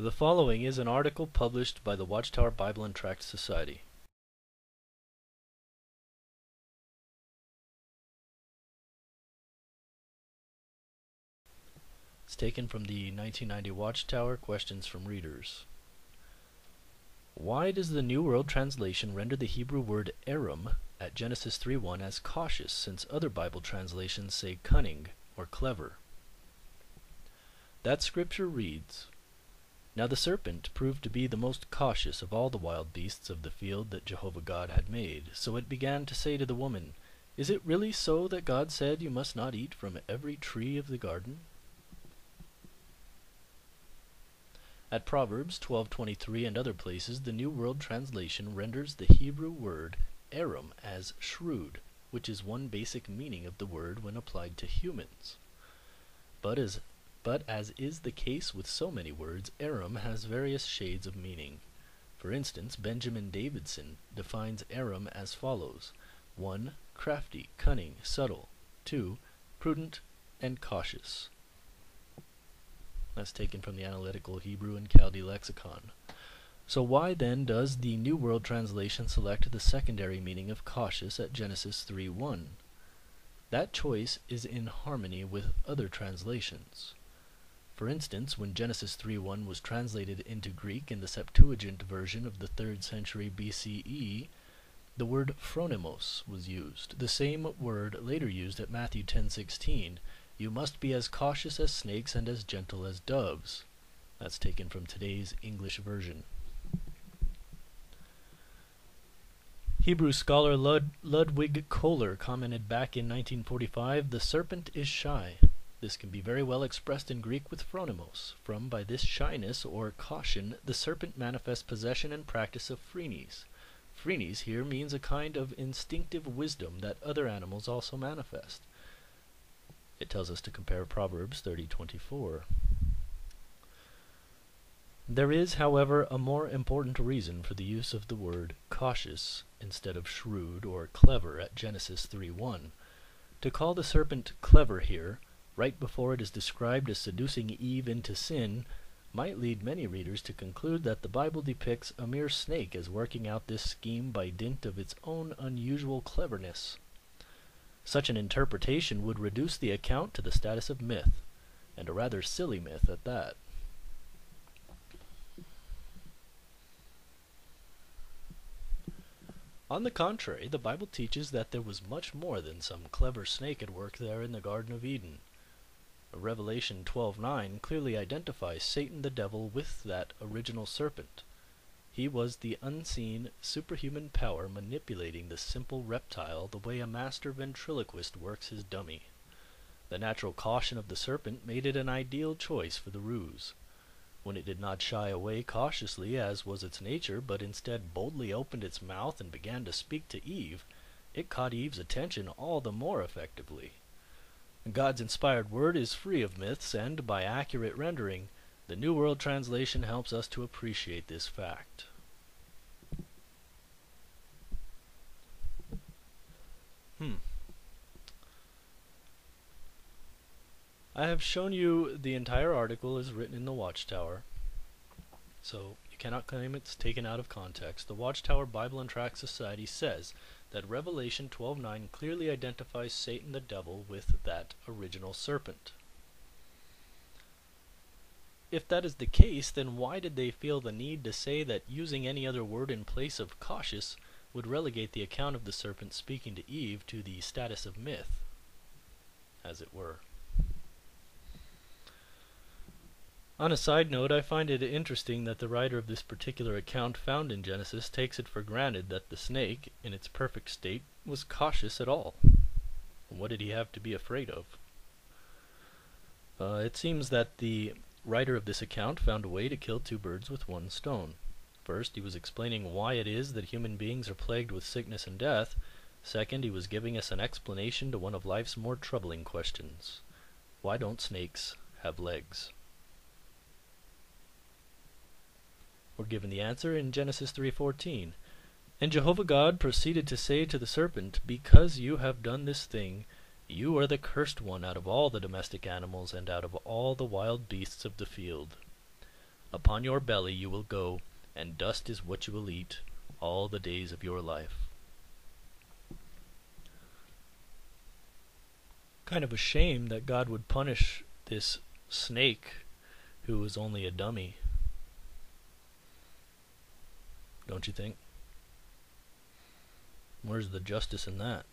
The following is an article published by the Watchtower Bible and Tract Society. It's taken from the 1990 Watchtower Questions from Readers. Why does the New World Translation render the Hebrew word arum at Genesis 3:1 as cautious, since other Bible translations say cunning or clever? That scripture reads, "Now the serpent proved to be the most cautious of all the wild beasts of the field that Jehovah God had made. So it began to say to the woman, Is it really so that God said, You must not eat from every tree of the garden?" At Proverbs 12:23 and other places, the New World Translation renders the Hebrew word arum as shrewd, which is one basic meaning of the word when applied to humans. But as is the case with so many words, arum has various shades of meaning. For instance, Benjamin Davidson defines arum as follows: 1. Crafty, cunning, subtle. 2. Prudent and cautious. That's taken from the Analytical Hebrew and Chaldee Lexicon. So why then does the New World Translation select the secondary meaning of cautious at Genesis 3:1? That choice is in harmony with other translations. For instance, when Genesis 3:1 was translated into Greek in the Septuagint version of the 3rd century BCE, the word phronimos was used, the same word later used at Matthew 10:16, "You must be as cautious as snakes and as gentle as doves." That's taken from today's English version. Hebrew scholar Ludwig Kohler commented back in 1945, "The serpent is shy. This can be very well expressed in Greek with phronimos, from by this shyness or caution the serpent manifests possession and practice of phrenes. Phrenes here means a kind of instinctive wisdom that other animals also manifest." It tells us to compare Proverbs 30:24. There is, however, a more important reason for the use of the word cautious instead of shrewd or clever at Genesis 3:1. To call the serpent clever here, right before it is described as seducing Eve into sin, might lead many readers to conclude that the Bible depicts a mere snake as working out this scheme by dint of its own unusual cleverness. Such an interpretation would reduce the account to the status of myth, and a rather silly myth at that. On the contrary, the Bible teaches that there was much more than some clever snake at work there in the Garden of Eden. Revelation 12:9 clearly identifies Satan the devil with that original serpent. He was the unseen, superhuman power manipulating the simple reptile the way a master ventriloquist works his dummy. The natural caution of the serpent made it an ideal choice for the ruse. When it did not shy away cautiously, as was its nature, but instead boldly opened its mouth and began to speak to Eve, it caught Eve's attention all the more effectively. God's inspired word is free of myths, and by accurate rendering, the New World Translation helps us to appreciate this fact. I have shown you the entire article as written in the Watchtower, so you cannot claim it's taken out of context. The Watchtower Bible and Tract Society says that Revelation 12:9 clearly identifies Satan the devil with that original serpent. If that is the case, then why did they feel the need to say that using any other word in place of cautious would relegate the account of the serpent speaking to Eve to the status of myth, as it were? On a side note, I find it interesting that the writer of this particular account found in Genesis takes it for granted that the snake, in its perfect state, was cautious at all. What did he have to be afraid of? It seems that the writer of this account found a way to kill two birds with one stone. First, he was explaining why it is that human beings are plagued with sickness and death. Second, he was giving us an explanation to one of life's more troubling questions. Why don't snakes have legs? We're given the answer in Genesis 3:14. "And Jehovah God proceeded to say to the serpent, Because you have done this thing, you are the cursed one out of all the domestic animals and out of all the wild beasts of the field. Upon your belly you will go, and dust is what you will eat all the days of your life. Kind of a shame that God would punish this snake who was only a dummy. Don't you think? Where's the justice in that?